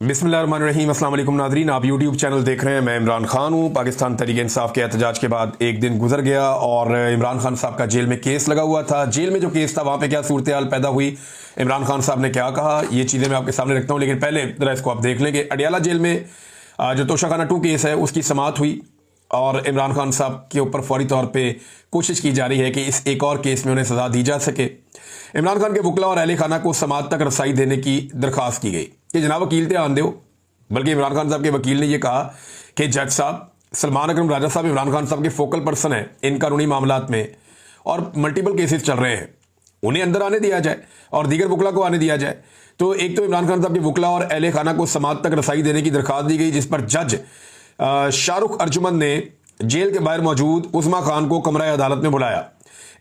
बिस्मिल्लाहिर्रहमानिर्रहीम। अस्सलाम वालेकुम नाज़रीन, आप यूट्यूब चैनल देख रहे हैं। मैं इमरान खान हूँ। पाकिस्तान तहरीक इंसाफ के एहतजाज के बाद एक दिन गुजर गया और इमरान खान साहब का जेल में केस लगा हुआ था। जेल में जो केस था वहाँ पे क्या सूरत हाल पैदा हुई, इमरान खान साहब ने क्या कहा, ये चीज़ें मैं आपके सामने रखता हूँ। लेकिन पहले ज़रा इसको आप देख लेंगे। अडियाला जेल में जो तोशाखाना 2 केस है उसकी समाअत हुई और इमरान खान साहब के ऊपर फौरी तौर पर कोशिश की जा रही है कि इस एक और केस में उन्हें सज़ा दी जा सके। इमरान खान के वकला और अहले खाना को समाअत तक रसाई देने की दरख्वास्त की गई कि जनाब वकील ध्यान दो। बल्कि इमरान खान साहब के वकील ने यह कहा कि जज साहब सलमान अकरम राजा साहब इमरान खान साहब के फोकल पर्सन हैं इन कानूनी मामलात में और मल्टीपल केसेस चल रहे हैं, उन्हें अंदर आने दिया जाए और दीगर वकला को आने दिया जाए। तो एक तो इमरान खान साहब के वकला और अहले खाना को समाअत तक रसाई देने की दरख्वास्त दी गई, जिस पर जज शाहरुख अर्जुमन ने जेल के बाहर मौजूद उस्मा खान को कमरा अदालत में बुलाया।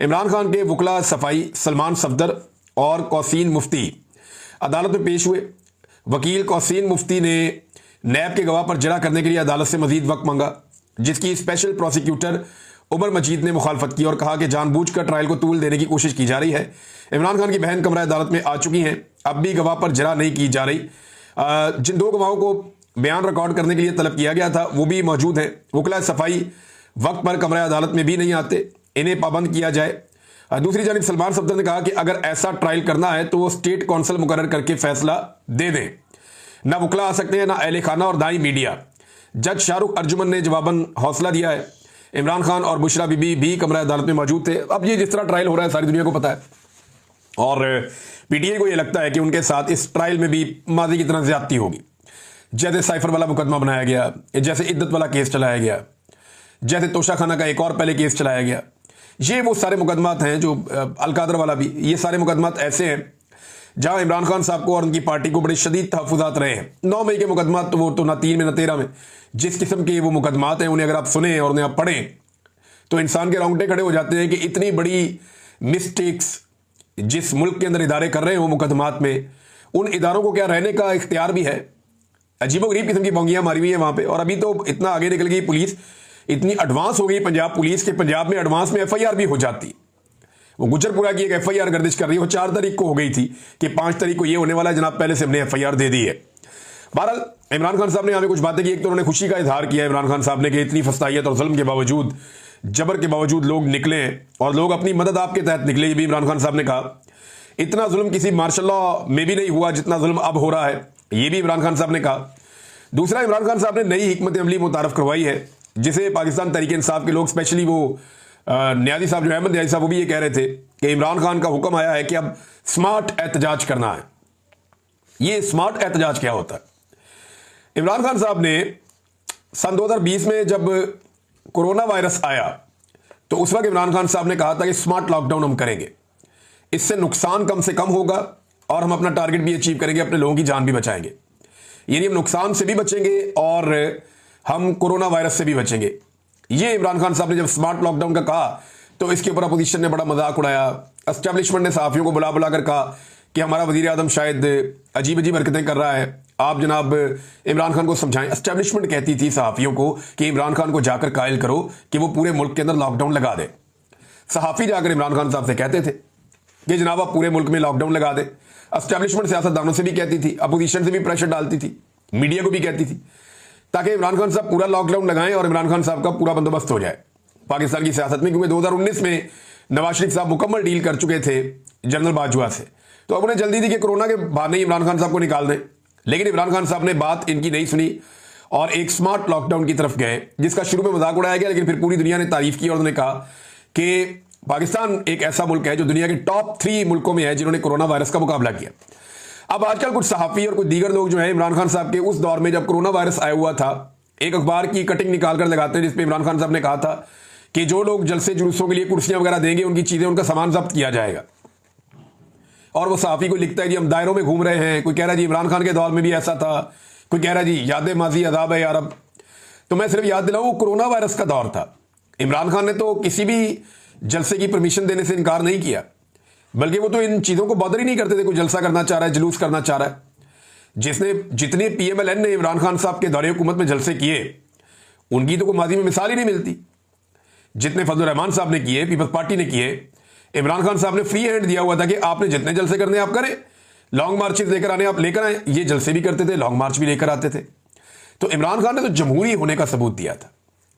इमरान खान के वकला सफाई सलमान सफदर और कौसीन मुफ्ती अदालत में पेश हुए। वकील कौसीन मुफ्ती ने नैब के गवाह पर जरा करने के लिए अदालत से मजीद वक्त मांगा, जिसकी स्पेशल प्रोसिक्यूटर उमर मजीद ने मुखालफत की और कहा कि जानबूझकर ट्रायल को तूल देने की कोशिश की जा रही है। इमरान खान की बहन कमरा अदालत में आ चुकी हैं, अब भी गवाह पर जरा नहीं की जा रही। जिन 2 गवाहों को बयान रिकॉर्ड करने के लिए तलब किया गया था वो भी मौजूद हैं। वकला सफाई वक्त पर कमरा अदालत में भी नहीं आते, इन्हें पाबंद किया जाए। दूसरी जानिब सलमान सफदर ने कहा कि अगर ऐसा ट्रायल करना है तो वो स्टेट कौंसल मुकर्रर करके फैसला दे दें, ना वकला आ सकते हैं ना अहले खाना और दाई मीडिया। जज शाहरुख अर्जुमन ने जवाबन हौसला दिया है। इमरान खान और बुशरा बीबी भी कमरा अदालत में मौजूद थे। अब ये जिस तरह ट्रायल हो रहा है सारी दुनिया को पता है और पीटीआई को ये लगता है कि उनके साथ इस ट्रायल में भी माजी की तरह ज्यादती होगी। जैसे साइफर वाला मुकदमा बनाया गया, जैसे इद्दत वाला केस चलाया गया, जैसे तोशाखाना का एक और पहले केस चलाया गया, ये वो सारे मुकदमात हैं जो अलकादर वाला भी, ये सारे मुकदमात ऐसे हैं जहां इमरान खान साहब को और उनकी पार्टी को बड़े शदीद तहफ़्फ़ुज़ात रहे हैं। 9 मई के मुकदमात तो वो तो ना 3 में ना 13 में, जिस किस्म के वो मुकदमात हैं उन्हें अगर आप सुने और उन्हें आप पढ़ें तो इंसान के रोंगटे खड़े हो जाते हैं कि इतनी बड़ी मिस्टेक्स जिस मुल्क के अंदर इदारे कर रहे हैं वो मुकदमात में, उन इदारों को क्या रहने का इख्तियार भी है। अजीबोगरीब किस्म की बोंगियाँ मारी हुई है वहाँ पर। और अभी तो इतना आगे निकल गई पुलिस, इतनी एडवांस हो गई पंजाब पुलिस के पंजाब में एडवांस में एफआईआर भी हो जाती। वो गुजरपुरा की एक एफआईआर गर्दिश कर रही है, वो 4 तारीख को हो गई थी कि 5 तारीख को ये होने वाला है जनाब, पहले से हमने एफआईआर दे दी है। बहरहाल इमरान खान साहब ने यहाँ पे कुछ बातें की। एक तो उन्होंने खुशी का इजहार किया इमरान खान साहब ने कि इतनी फस्तायत और जुल्म के बावजूद, जबर के बावजूद लोग निकले और लोग अपनी मदद आपके तहत निकले। ये भी इमरान खान साहब ने कहा। इतना जुल्म किसी मार्शल लॉ में भी नहीं हुआ जितना जुल्म अब हो रहा है, ये भी इमरान खान साहब ने कहा। दूसरा, इमरान खान साहब ने नई हिकमत अमली मुतारफ करवाई है जिसे पाकिस्तान तहरीक इंसाफ के लोग, स्पेशली वो न्याजी साहब, जो अहमद न्याजी साहब, वो भी ये कह रहे थे कि इमरान खान का हुक्म आया है कि अब स्मार्ट एहतजाज करना है। ये स्मार्ट एहतजाज क्या होता है? इमरान खान साहब ने सन 2020 में जब कोरोना वायरस आया तो उस वक्त इमरान खान साहब ने कहा था कि स्मार्ट लॉकडाउन हम करेंगे, इससे नुकसान कम से कम होगा और हम अपना टारगेट भी अचीव करेंगे, अपने लोगों की जान भी बचाएंगे। यानी हम नुकसान से भी बचेंगे और हम कोरोना वायरस से भी बचेंगे। ये इमरान खान साहब ने जब स्मार्ट लॉकडाउन का कहा तो इसके ऊपर अपोजिशन ने बड़ा मजाक उड़ाया। एस्टेब्लिशमेंट ने सहाफियों को बुला बुला कर कहा कि हमारा वजीर आजम शायद अजीब अजीब हरकतें कर रहा है, आप जनाब इमरान खान को समझाएं। एस्टेब्लिशमेंट कहती थी सहाफियों को कि इमरान खान को जाकर कायल करो कि वो पूरे मुल्क के अंदर लॉकडाउन लगा दे। सहाफी जाकर इमरान खान साहब से कहते थे कि जनाब आप पूरे मुल्क में लॉकडाउन लगा दे। एस्टेब्लिशमेंट सियासतदानों से भी कहती थी, अपोजिशन से भी प्रेशर डालती थी, मीडिया को भी कहती थी ताकि इमरान खान साहब पूरा लॉकडाउन लगाएं और इमरान खान साहब का पूरा बंदोबस्त हो जाए पाकिस्तान की सियासत में। क्योंकि 2019 में नवाज शरीफ साहब मुकम्मल डील कर चुके थे जनरल बाजवा से, तो अब उन्हें जल्दी थी कि कोरोना के बहाने इमरान खान साहब को निकाल दें। लेकिन इमरान खान साहब ने बात इनकी नहीं सुनी और एक स्मार्ट लॉकडाउन की तरफ गए, जिसका शुरू में मजाक उड़ाया गया लेकिन फिर पूरी दुनिया ने तारीफ की और उन्होंने कहा कि पाकिस्तान एक ऐसा मुल्क है जो दुनिया के टॉप 3 मुल्कों में है जिन्होंने कोरोना वायरस का मुकाबला किया। अब आजकल कुछ सहाफी और कुछ दीगर लोग जो है इमरान खान साहब के उस दौर में जब कोरोना वायरस आया हुआ था, एक अखबार की कटिंग निकाल कर लगाते हैं जिसपे इमरान खान साहब ने कहा था कि जो लोग जलसे जुलूसों के लिए कुर्सियां वगैरह देंगे उनकी चीजें, उनका सामान जब्त किया जाएगा। और वो सहाफी को लिखता है जी हम दायरों में घूम रहे हैं, कोई कह रहा है जी इमरान खान के दौर में भी ऐसा था, कोई कह रहा है जी याद माजी अदाब है यार। अब तो मैं सिर्फ याद दिलाऊं, वो कोरोना वायरस का दौर था। इमरान खान ने तो किसी भी जलसे की परमिशन देने से इनकार नहीं किया, बल्कि वो तो इन चीज़ों को बॉदर ही नहीं करते थे। कोई जलसा करना चाह रहा है, जुलूस करना चाह रहा है, जितने पीएमएलएन ने इमरान खान साहब के दौरे हुकूमत में जलसे किए उनकी तो कोई माजी में मिसाल ही नहीं मिलती। जितने फजल रहमान साहब ने किए, पीपल्स पार्टी ने किए, इमरान खान साहब ने फ्री हैंड दिया हुआ था कि आपने जितने जलसे करने आप करें, लॉन्ग मार्चेस लेकर आने, आप लेकर आए, ये जलसे भी करते थे, लॉन्ग मार्च भी लेकर आते थे। तो इमरान खान ने तो जमहूरी होने का सबूत दिया था,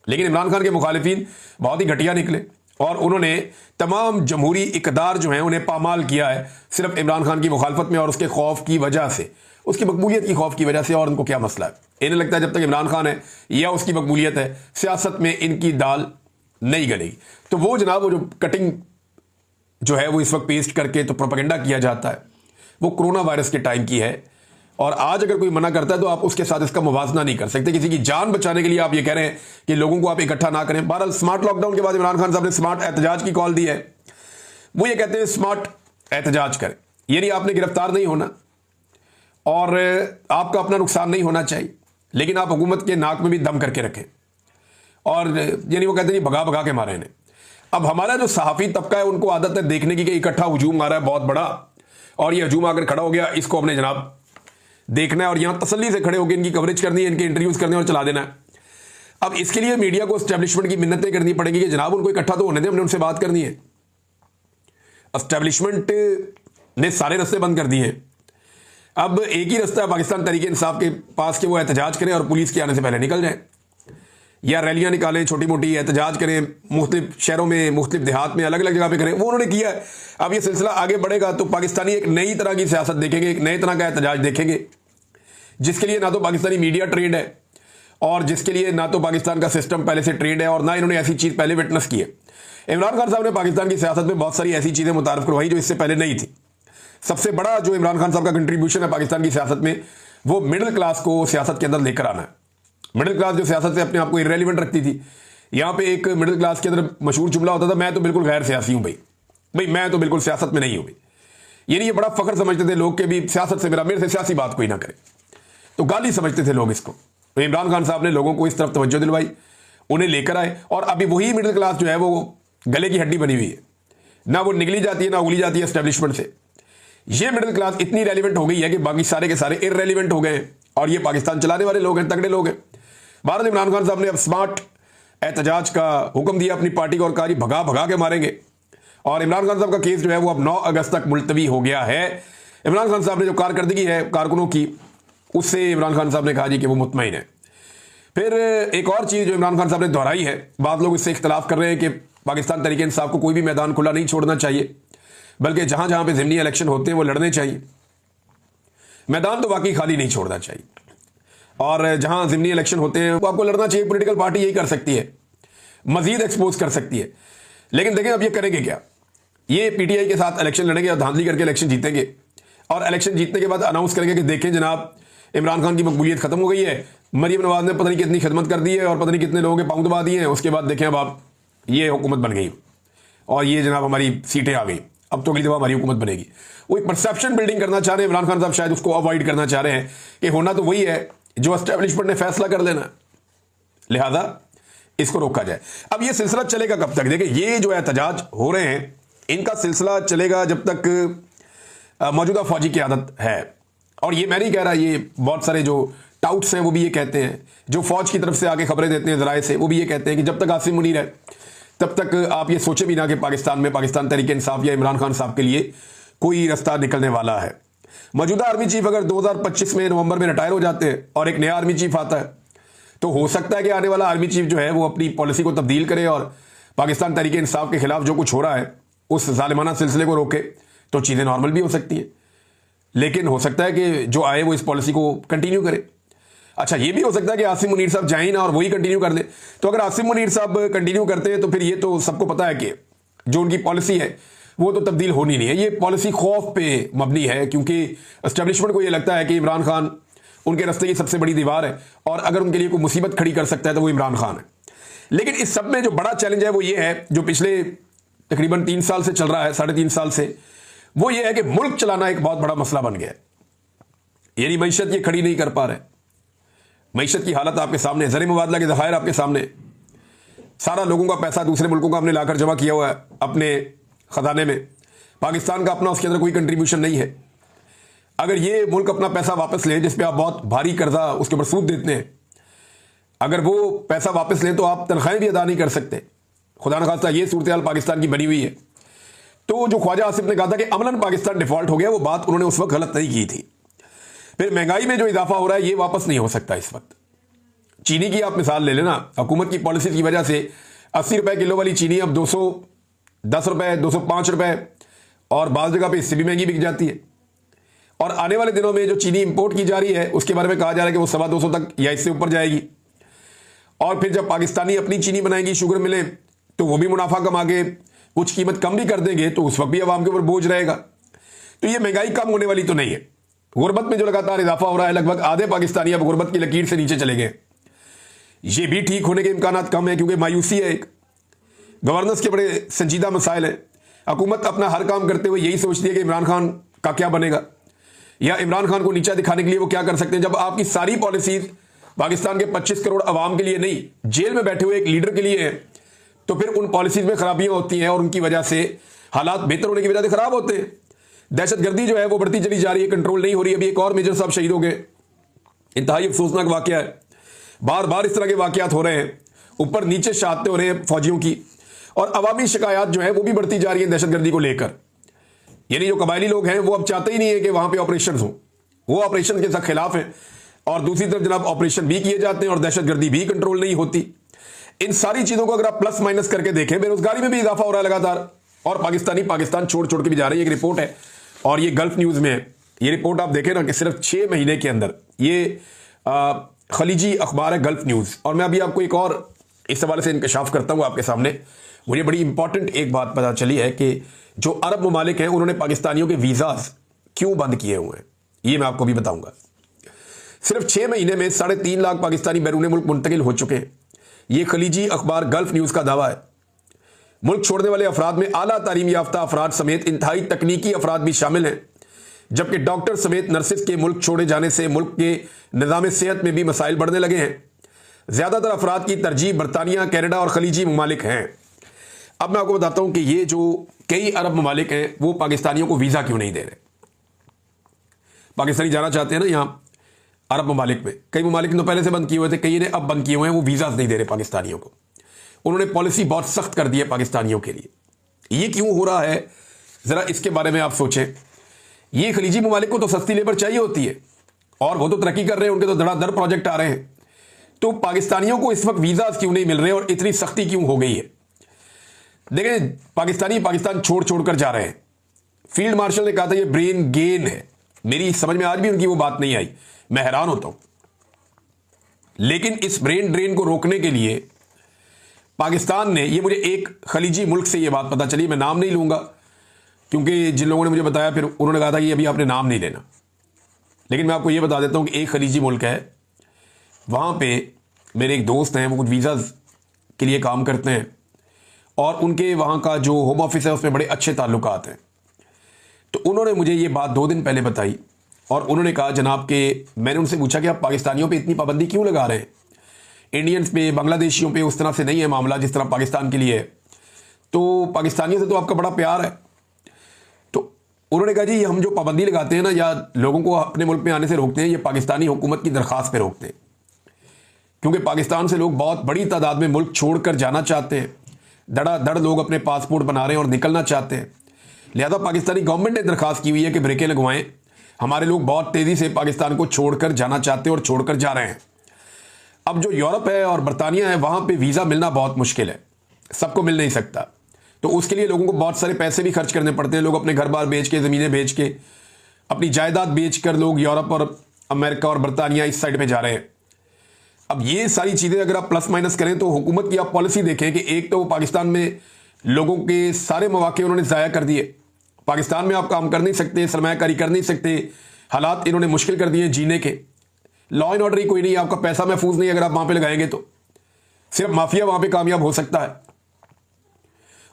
लेकिन इमरान खान के मुखालिफिन बहुत ही घटिया निकले और उन्होंने तमाम जमहूरी इकदार जो हैं उन्हें पामाल किया है सिर्फ इमरान खान की मुखालफत में और उसके खौफ की वजह से, उसकी मकबूलियत की खौफ की वजह से। और उनको क्या मसला है, इन्हें लगता है जब तक इमरान खान है या उसकी मकबूलियत है, सियासत में इनकी दाल नहीं गलेगी। तो वो जनाब, वो जो कटिंग जो है वो इस वक्त पेस्ट करके तो प्रोपेगेंडा किया जाता है, वो कोरोना वायरस के टाइम की है। और आज अगर कोई मना करता है तो आप उसके साथ इसका मुवाजना नहीं कर सकते। किसी की जान बचाने के लिए आप ये कह रहे हैं कि लोगों को आप इकट्ठा ना करें। बहरहाल स्मार्ट लॉकडाउन के बाद इमरान खान साहब ने स्मार्ट एहतजाज की कॉल दी है। वो ये कहते हैं स्मार्ट एहतजाज करें, यानी आपने गिरफ्तार नहीं होना और आपका अपना नुकसान नहीं होना चाहिए, लेकिन आप हुकूमत के नाक में भी दम करके रखें। और यानी वो कहते हैं भगा भगा के मारे इन्हें। अब हमारा जो सहाफ़ी तबका है उनको आदत है देखने की कि इकट्ठा हजूम आ रहा है बहुत बड़ा, और ये हजूम आकर खड़ा हो गया, इसको अपने जनाब देखना है और यहां तसल्ली से खड़े होकर इनकी कवरेज करनी है, इनके इंटरव्यूज करने और चला देना है। अब इसके लिए मीडिया को एस्टेब्लिशमेंट की मिन्नतें करनी पड़ेगी कि जनाब उनको इकट्ठा तो होने दें, हमने उनसे बात करनी है। एस्टेब्लिशमेंट ने सारे रास्ते बंद कर दिए हैं। अब एक ही रास्ता है पाकिस्तान तहरीक इंसाफ के पास कि वो एहतजाज करें और पुलिस के आने से पहले निकल जाए, या रैलियां निकालें, छोटी मोटी एहतजाज करें, मुख्तलिफ शहरों में, मुख्तलिफ देहात में, अलग अलग जगह पे करें। वो उन्होंने किया है। अब ये सिलसिला आगे बढ़ेगा तो पाकिस्तानी एक नई तरह की सियासत देखेंगे, एक नए तरह का एहतजाज देखेंगे, जिसके लिए ना तो पाकिस्तानी मीडिया ट्रेंड है और जिसके लिए ना तो पाकिस्तान का सिस्टम पहले से ट्रेंड है और ना इन्होंने ऐसी चीज़ पहले विटनेस की है। इमरान खान साहब ने पाकिस्तान की सियासत में बहुत सारी ऐसी चीज़ें मुतारफ करवाई जो इससे पहले नहीं थी। सबसे बड़ा जो इमरान खान साहब का कंट्रीब्यूशन है पाकिस्तान की सियासत में, वो मिडिल क्लास को सियासत के अंदर लेकर आना है। मिडिल क्लास जो सियासत से अपने आप को इररेलेवेंट रखती थी, यहाँ पे एक मिडिल क्लास के अंदर मशहूर जुमला होता था, मैं तो बिल्कुल गैर सियासी हूँ भाई मैं तो बिल्कुल सियासत में नहीं हूँ भाई। यानी ये बड़ा फख्र समझते थे लोग के भी सियासत से मेरे से सियासी बात कोई ना करे, तो गाली समझते थे लोग इसको। तो इमरान खान साहब ने लोगों को इस तरफ तवज्जो दिलवाई, उन्हें लेकर आए और अभी वही मिडिल क्लास जो है वो गले की हड्डी बनी हुई है, ना वो निगली जाती है ना उगली जाती है एस्टेब्लिशमेंट से। ये मिडिल क्लास इतनी रेलिवेंट हो गई है कि बाकी सारे के सारे इररेलिवेंट हो गए हैं और ये पाकिस्तान चलाने वाले लोग हैं, तगड़े लोग हैं। भारत इमरान खान साहब ने अब स्मार्ट एहतजाज का हुक्म दिया अपनी पार्टी को और कहा भगा भगा के मारेंगे। और इमरान खान साहब का केस जो है वो अब 9 अगस्त तक मुलतवी हो गया है। इमरान खान साहब ने जो कारकर्दगी है कारकुनों की, उससे इमरान खान साहब ने कहा जी कि वो मुतमईन है। फिर एक और चीज़ जो इमरान खान साहब ने दोहराई है, बाद लोग इससे इख्तलाफ कर रहे हैं कि पाकिस्तान तहरीक इंसाफ को कोई भी मैदान खुला नहीं छोड़ना चाहिए, बल्कि जहां जहां पे ज़िमनी इलेक्शन होते हैं वो लड़ने चाहिए। मैदान तो वाकई खाली नहीं छोड़ना चाहिए और जहां ज़िमनी इलेक्शन होते हैं वो आपको लड़ना चाहिए। पॉलिटिकल पार्टी यही कर सकती है, मजीद एक्सपोज कर सकती है। लेकिन देखें अब ये करेंगे क्या, ये पीटीआई के साथ इलेक्शन लड़ेंगे और धांधली करके इलेक्शन जीतेंगे और इलेक्शन जीतने के बाद अनाउंस करेंगे कि देखें जनाब इमरान खान की मकबूलियत खत्म हो गई है, मरीम नवाज ने पता नहीं कितनी खिदमत कर दी है और पता नहीं कितने लोगों के पाँव दबा दिए हैं, उसके बाद देखें अब आप ये हुकूमत बन गई और ये जनाब हमारी सीटें आ गई, अब तो अगली दफा हमारी हुकूमत बनेगी। वो एक परसेप्शन बिल्डिंग करना चाह रहे हैं इमरान खान साहब, शायद उसको अवॉइड करना चाह रहे हैं कि होना तो वही है जो एस्टेब्लिशमेंट ने फैसला कर लेना, लिहाजा इसको रोका जाए। अब ये सिलसिला चलेगा कब तक? देखिए ये जो एहतजाज हो रहे हैं इनका सिलसिला चलेगा जब तक मौजूदा फौजी की आदत है। और ये मैं नहीं कह रहा, ये बहुत सारे जो टाउट्स हैं वो भी ये कहते हैं, जो फौज की तरफ से आगे खबरें देते हैं ज़राए से, वो भी ये कहते हैं कि जब तक आसिम मुनीर है तब तक आप ये सोचे भी ना कि पाकिस्तान में पाकिस्तान तहरीक इंसाफ या इमरान खान साहब के लिए कोई रास्ता निकलने वाला है। मौजूदा आर्मी चीफ अगर 2025 में नवंबर में रिटायर हो जाते हैं और एक नया आर्मी चीफ आता है तो हो सकता है कि आने वाला आर्मी चीफ जो है वो अपनी पॉलिसी को तब्दील करे और पाकिस्तान तहरीक इंसाफ के खिलाफ जो कुछ हो रहा है उस जालिमाना सिलसिले को रोके, तो चीज़ें नॉर्मल भी हो सकती हैं। लेकिन हो सकता है कि जो आए वो इस पॉलिसी को कंटिन्यू करे। अच्छा ये भी हो सकता है कि आसिम मुनीर साहब जाए ना और वही कंटिन्यू कर दे। तो अगर आसिम मुनीर साहब कंटिन्यू करते हैं तो फिर ये तो सबको पता है कि जो उनकी पॉलिसी है वो तो तब्दील होनी नहीं है। ये पॉलिसी खौफ पे मबनी है क्योंकि एस्टेब्लिशमेंट को ये लगता है कि इमरान खान उनके रास्ते की सबसे बड़ी दीवार है और अगर उनके लिए कोई मुसीबत खड़ी कर सकता है तो वो इमरान खान है। लेकिन इस सब में जो बड़ा चैलेंज है वो ये है, जो पिछले तकरीबन 3 साल से चल रहा है, 3.5 साल से, वो ये है कि मुल्क चलाना एक बहुत बड़ा मसला बन गया है। यानी मईशत ये खड़ी नहीं कर पा रहे। मईशत की हालत आपके सामने, ज़र मुबादला के ज़खायर आपके सामने, सारा लोगों का पैसा दूसरे मुल्कों का हमने लाकर जमा किया हुआ है अपने ख़जाने में, पाकिस्तान का अपना उसके अंदर कोई कंट्रीब्यूशन नहीं है। अगर ये मुल्क अपना पैसा वापस ले, जिस पे आप बहुत भारी कर्जा उसके ऊपर सूद देते हैं, अगर वो पैसा वापस लें तो आप तनख्वाहें भी अदा नहीं कर सकते। खुदा न खास्ता ये सूरत हाल पाकिस्तान की बनी हुई है। तो जो ख्वाजा आसिफ ने कहा था कि अमलन पाकिस्तान डिफॉल्ट हो गया, वो बात उन्होंने उस वक्त गलत नहीं की थी। फिर महंगाई में जो इजाफा हो रहा है ये वापस नहीं हो सकता इस वक्त। चीनी की आप मिसाल ले लेना, हुकूमत की पॉलिसी की वजह से 80 रुपए किलो वाली चीनी अब 210 रुपए, 205 रुपए और बाज़ जगह पे इससे भी महंगी बिक जाती है। और आने वाले दिनों में जो चीनी इंपोर्ट की जा रही है उसके बारे में कहा जा रहा है कि वो 225 तक या इससे ऊपर जाएगी। और फिर जब पाकिस्तानी अपनी चीनी बनाएंगी, शुगर मिले, तो वो भी मुनाफा कमा के कुछ कीमत कम भी कर देंगे, तो उस वक्त भी अवाम के ऊपर बोझ रहेगा। तो ये महंगाई कम होने वाली तो नहीं है। गुर्बत में जो लगातार इजाफा हो रहा है, लगभग आधे पाकिस्तानी अब गुर्बत की लकीर से नीचे चले गए। ये भी ठीक होने के इम्कान कम है क्योंकि मायूसी है, एक गवर्नेंस के बड़े संजीदा मसाइल है। हुकूमत अपना हर काम करते हुए यही सोचती है कि इमरान खान का क्या बनेगा या इमरान खान को नीचा दिखाने के लिए वो क्या कर सकते हैं। जब आपकी सारी पॉलिसीज पाकिस्तान के 25 करोड़ अवाम के लिए नहीं, जेल में बैठे हुए एक लीडर के लिए है, तो फिर उन पॉलिसीज में खराबियां होती हैं और उनकी वजह से हालात बेहतर होने की वजह से खराब होते हैं। दहशतगर्दी जो है वो बढ़ती चली जा रही है, कंट्रोल नहीं हो रही। अभी एक और मेजर साहब शहीद हो गए, इंतहाई अफसोसनाक वाकया है। बार बार इस तरह के वाकयात हो रहे हैं, ऊपर नीचे शहादतें हो रहे हैं फौजियों की, और अवामी शिकायत जो है वो भी बढ़ती जा रही है दहशतगर्दी को लेकर। यानी जो कबायली लोग हैं वो अब चाहते ही नहीं है कि वहां पे ऑपरेशन हो, वो ऑपरेशन के खिलाफ है। और दूसरी तरफ जनाब ऑपरेशन भी किए जाते हैं और दहशतगर्दी भी कंट्रोल नहीं होती। इन सारी चीजों को अगर आप प्लस माइनस करके देखें, बेरोजगारी में भी इजाफा हो रहा है लगातार, और पाकिस्तान छोड़ छोड़ के भी जा रही है। एक रिपोर्ट है और ये गल्फ न्यूज में है, ये रिपोर्ट आप देखें ना कि सिर्फ 6 महीने के अंदर, ये खलीजी अखबार है गल्फ न्यूज। और मैं अभी आपको एक और इस हवाले से इंकशाफ करता हूं आपके सामने। मुझे बड़ी इंपॉर्टेंट एक बात पता चली है कि जो अरब ममालिक हैं उन्होंने पाकिस्तानियों के वीजाज क्यों बंद किए हुए हैं, ये मैं आपको भी बताऊंगा। सिर्फ 6 महीने में 3.5 लाख पाकिस्तानी बैरून मुल्क मुंतकिल हो चुके हैं, ये खलीजी अखबार गल्फ न्यूज का दावा है। मुल्क छोड़ने वाले अफराद में आला तालीम याफ्ता अफराद समेत इंतहाई तकनीकी अफराद भी शामिल हैं, जबकि डॉक्टर समेत नर्सिस के मुल्क छोड़े जाने से मुल्क के निज़ाम सेहत में भी मसाइल बढ़ने लगे हैं। ज्यादातर अफराद की तरजीह बरतानिया, कनाडा और खलीजी ममालिक हैं। अब मैं आपको बताता हूं कि ये जो कई अरब ममालिक हैं वो पाकिस्तानियों को वीजा क्यों नहीं दे रहे। पाकिस्तानी जाना चाहते हैं ना यहां अरब ममालिक में, कई ममालिक ने तो पहले से बंद किए हुए थे, कई ने अब बंद किए हुए हैं, वो वीजा नहीं दे रहे पाकिस्तानियों को। उन्होंने पॉलिसी बहुत सख्त कर दी है पाकिस्तानियों के लिए। ये क्यों हो रहा है, जरा इसके बारे में आप सोचें। ये खलीजी ममालिक को तो सस्ती लेबर चाहिए होती है और वो तो तरक्की कर रहे हैं, उनके तो धड़ाधड़ प्रोजेक्ट आ रहे हैं, तो पाकिस्तानियों को इस वक्त वीजा क्यों नहीं मिल रहे और इतनी सख्ती क्यों हो गई है। देखें, पाकिस्तान छोड़ छोड़ कर जा रहे हैं। फील्ड मार्शल ने कहा था ये ब्रेन गेन है, मेरी समझ में आज भी उनकी वो बात नहीं आई, मैं हैरान होता हूं। लेकिन इस ब्रेन ड्रेन को रोकने के लिए पाकिस्तान ने, ये मुझे एक खलीजी मुल्क से ये बात पता चली, मैं नाम नहीं लूंगा क्योंकि जिन लोगों ने मुझे बताया फिर उन्होंने कहा था कि अभी आपने नाम नहीं लेना, लेकिन मैं आपको ये बता देता हूं कि एक खलीजी मुल्क है, वहां पे मेरे एक दोस्त हैं, वो कुछ वीज़ाज के लिए काम करते हैं और उनके वहां का जो होम ऑफिस है उसमें बड़े अच्छे ताल्लुकात हैं। तो उन्होंने मुझे ये बात 2 दिन पहले बताई और उन्होंने कहा जनाब के, मैंने उनसे पूछा कि आप पाकिस्तानियों पे इतनी पाबंदी क्यों लगा रहे हैं, इंडियंस पे, बांग्लादेशियों पे उस तरह से नहीं है मामला जिस तरह पाकिस्तान के लिए है, तो पाकिस्तानियों से तो आपका बड़ा प्यार है। तो उन्होंने कहा जी हम जो पाबंदी लगाते हैं ना या लोगों को अपने मुल्क में आने से रोकते हैं, ये पाकिस्तानी हुकूमत की दरख्वास्त पे रोकते हैं, क्योंकि पाकिस्तान से लोग बहुत बड़ी तादाद में मुल्क छोड़कर जाना चाहते हैं, धड़ाधड़ लोग अपने पासपोर्ट बना रहे हैं और निकलना चाहते हैं। लिहाजा पाकिस्तानी गवर्नमेंट ने दरखास्त की हुई है कि ब्रेकें लगवाएं, हमारे लोग बहुत तेजी से पाकिस्तान को छोड़कर जाना चाहते हैं और छोड़कर जा रहे हैं। अब जो यूरोप है और बरतानिया है वहां पे वीजा मिलना बहुत मुश्किल है, सबको मिल नहीं सकता, तो उसके लिए लोगों को बहुत सारे पैसे भी खर्च करने पड़ते हैं। लोग अपने घर बार बेच के, जमीनें बेच के, अपनी जायदाद बेच कर लोग यूरोप और अमेरिका और बरतानिया इस साइड पे जा रहे हैं। अब ये सारी चीजें अगर आप प्लस माइनस करें तो हुकूमत की आप पॉलिसी देखें कि एक तो पाकिस्तान में लोगों के सारे मौके उन्होंने ज़ाया कर दिए, पाकिस्तान में आप काम कर नहीं सकते, सरमायाकारी कर नहीं सकते, हालात इन्होंने मुश्किल कर दिए जीने के, लॉ एंड ऑर्डर ही कोई नहीं, आपका पैसा महफूज नहीं अगर आप वहां पे लगाएंगे तो सिर्फ माफिया वहां पे कामयाब हो सकता है।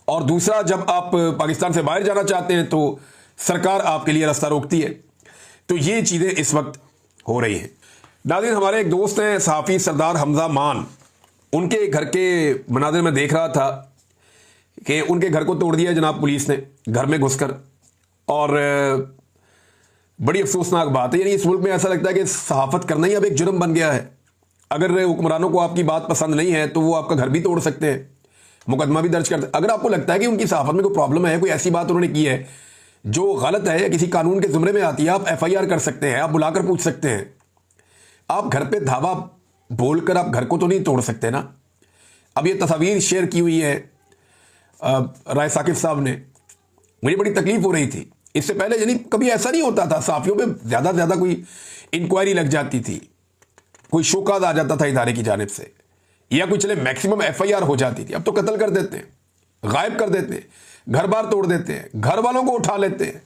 और दूसरा, जब आप पाकिस्तान से बाहर जाना चाहते हैं तो सरकार आपके लिए रास्ता रोकती है। तो ये चीजें इस वक्त हो रही हैं। नाज़रीन, हमारे एक दोस्त हैं सहाफ़ी सरदार हमजा मान, उनके घर के मनाज़िर में देख रहा था कि उनके घर को तोड़ दिया जनाब पुलिस ने घर में घुसकर, और बड़ी अफसोसनाक बात है। यानी इस मुल्क में ऐसा लगता है कि सहाफ़त करना ही अब एक जुर्म बन गया है। अगर हुक्मरानों को आपकी बात पसंद नहीं है तो वो आपका घर भी तोड़ सकते हैं, मुकदमा भी दर्ज कर। अगर आपको लगता है कि उनकी सहाफत में कोई प्रॉब्लम है, कोई ऐसी बात उन्होंने की है जो गलत है या किसी कानून के जुमरे में आती है, आप FIR कर सकते हैं, आप बुलाकर पूछ सकते हैं। आप घर पे धावा बोलकर आप घर को तो नहीं तोड़ सकते ना। अब ये तस्वीर शेयर की हुई है राय साकिब साहब ने, मुझे बड़ी तकलीफ हो रही थी। इससे पहले यानी कभी ऐसा नहीं होता था, सहाफियों पे ज़्यादा से ज़्यादा कोई इंक्वायरी लग जाती थी, कोई शोकाज आ जाता था इदारे की जानिब से, या कोई चले मैक्सिमम FIR हो जाती थी। अब तो कत्ल कर देते हैं, गायब कर देते हैं, घर बार तोड़ देते हैं, घर वालों को उठा लेते हैं,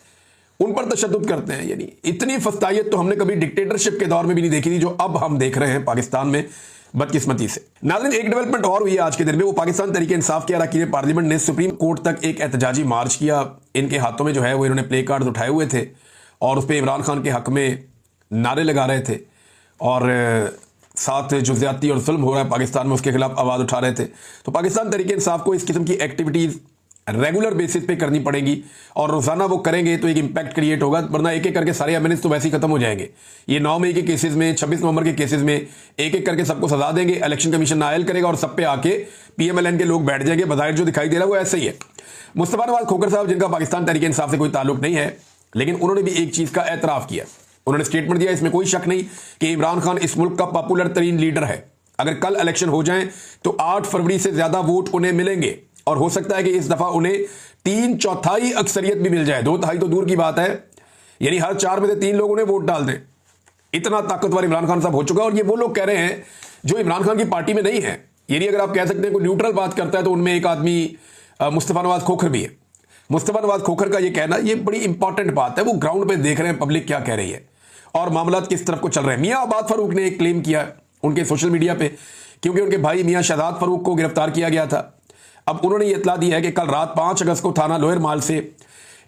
उन पर तशद्दुद करते हैं। यानी इतनी फस्तायत तो हमने कभी डिक्टेटरशिप के दौर में भी नहीं देखी थी, जो अब हम देख रहे हैं पाकिस्तान में, बदकिस्मती से। नाज़रीन, एक डेवलपमेंट और हुई है आज के दिन में, वो पाकिस्तान तहरीक इंसाफ के अरकान पार्लियामेंट ने सुप्रीम कोर्ट तक एक एहतजाजी मार्च किया। इनके हाथों में जो है वो इन्होंने प्ले कार्ड उठाए हुए थे और उस पर इमरान खान के हक में नारे लगा रहे थे और साथ जो ज्यादती और जुल्म हो रहा है पाकिस्तान में उसके खिलाफ आवाज़ उठा रहे थे। तो पाकिस्तान तहरीक इंसाफ को इस किस्म की एक्टिविटीज़ रेगुलर बेसिस पे करनी पड़ेगी और रोजाना वो करेंगे तो एक इंपैक्ट क्रिएट होगा, वरना एक एक करके सारे एमएनएस तो वैसे ही खत्म हो जाएंगे। ये 9 मई के केसेस में, 26 नवंबर के केसेस में एक एक करके सबको सजा देंगे, इलेक्शन कमीशन नायल करेगा और सब पे आके PMLN के लोग बैठ जाएंगे। बज़ाहिर जो दिखाई दे रहा है वो ऐसे ही है। मुस्तफा नवाज खोखर साहब, जिनका पाकिस्तान तहरीक इंसाफ से कोई ताल्लुक नहीं है, लेकिन उन्होंने भी एक चीज का एतराफ किया, उन्होंने स्टेटमेंट दिया, इसमें कोई शक नहीं कि इमरान खान इस मुल्क का पॉपुलर तरीन लीडर है। अगर कल इलेक्शन हो जाए तो 8 फरवरी से ज्यादा वोट उन्हें मिलेंगे और हो सकता है कि इस दफा उन्हें 3/4 अक्सरियत भी मिल जाए, 2/3 तो दूर की बात है, यानी हर 4 में से 3 लोग उन्हें वोट डाल दें। इतना ताकतवर इमरान खान साहब हो चुका है। और ये वो लोग कह रहे हैं जो इमरान खान की पार्टी में नहीं है, यानी अगर आप कह सकते हैं कोई न्यूट्रल बात करता है तो उनमें एक आदमी मुस्तफा नवाज खोखर भी है। मुस्तफा नवाज खोखर का ये कहना, ये बड़ी इंपॉर्टेंट बात है, वो ग्राउंड पे देख रहे हैं पब्लिक क्या कह रही है और मामला किस तरफ को चल रहे हैं। मियां आबाद फारूक ने एक क्लेम किया उनके सोशल मीडिया पे, क्योंकि उनके भाई मियां शहजाद फारूक को गिरफ्तार किया गया था। अब उन्होंने ये इतला दी है कि कल रात 5 अगस्त को थाना लोअर माल से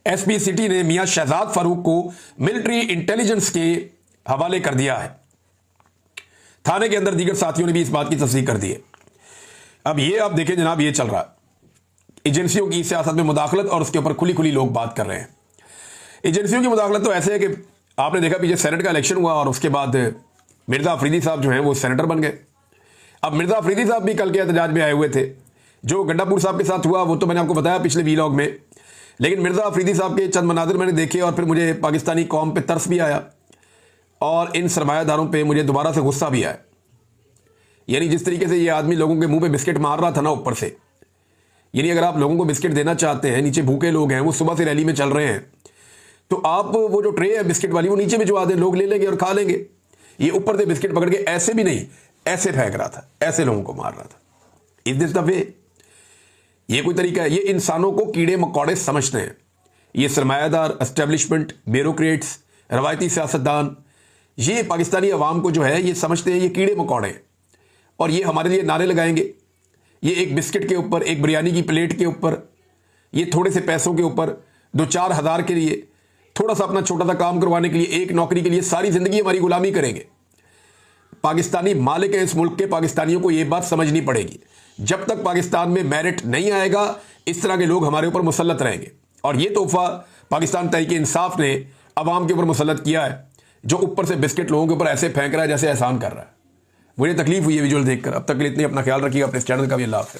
SP सिटी ने मियां शहजाद फारूक को मिलिट्री इंटेलिजेंस के हवाले कर दिया है। थाने के अंदर दीगर साथियों ने भी इस बात की तस्दीक कर दी है। अब ये आप देखें जनाब, ये चल रहा है एजेंसियों की सियासत में मुदाखलत, और उसके ऊपर खुली खुली लोग बात कर रहे हैं। एजेंसियों की मुदाखलत तो ऐसे है कि आपने देखा पीछे सेनेट का इलेक्शन हुआ और उसके बाद मिर्जा अफरीदी साहब जो हैं वो सेनेटर बन गए। अब मिर्जा अफरीदी साहब भी कल के एहतजाज में आए हुए थे। जो गंडापुर साहब के साथ हुआ वो तो मैंने आपको बताया पिछले वीलॉग में, लेकिन मिर्जा अफरीदी साहब के चंद मनाजिर मैंने देखे और फिर मुझे पाकिस्तानी कौम पे तरस भी आया और इन सरमायादारों पे मुझे दोबारा से गुस्सा भी आया। यानी जिस तरीके से ये आदमी लोगों के मुंह पे बिस्किट मार रहा था ना ऊपर से, यानी अगर आप लोगों को बिस्किट देना चाहते हैं, नीचे भूखे लोग हैं, वो सुबह से रैली में चल रहे हैं, तो आप वो जो ट्रे है बिस्किट वाली वो नीचे भिजवा दें, लोग ले लेंगे और खा लेंगे। ये ऊपर से बिस्किट पकड़ के ऐसे भी नहीं, ऐसे फेंक रहा था, ऐसे लोगों को मार रहा था। इस दिस द वे, ये कोई तरीका है? ये इंसानों को कीड़े मकोड़े समझते हैं। ये सरमायादार, एस्टेब्लिशमेंट, ब्यूरोक्रेट्स, रवायती सियासतदान, ये पाकिस्तानी अवाम को जो है ये समझते हैं ये कीड़े मकोड़े हैं और ये हमारे लिए नारे लगाएंगे। ये एक बिस्किट के ऊपर, एक बिरयानी की प्लेट के ऊपर, ये थोड़े से पैसों के ऊपर, 2-4 हज़ार के लिए, थोड़ा सा अपना छोटा सा काम करवाने के लिए, एक नौकरी के लिए सारी जिंदगी हमारी गुलामी करेंगे। पाकिस्तानी मालिक है इस मुल्क के, पाकिस्तानियों को यह बात समझनी पड़ेगी। जब तक पाकिस्तान में मेरिट नहीं आएगा, इस तरह के लोग हमारे ऊपर मुसल्लत रहेंगे। और ये तोहफा पाकिस्तान तहरीक इंसाफ ने अवाम के ऊपर मुसल्लत किया है, जो ऊपर से बिस्किट लोगों के ऊपर ऐसे फेंक रहा है जैसे एहसान कर रहा है। मुझे तकलीफ हुई है विजुअल देखकर। अब तक के लिए इतनी, अपना ख्याल रखिएगा, अपने चैनल का भी अल्लाह हाफ़िज़।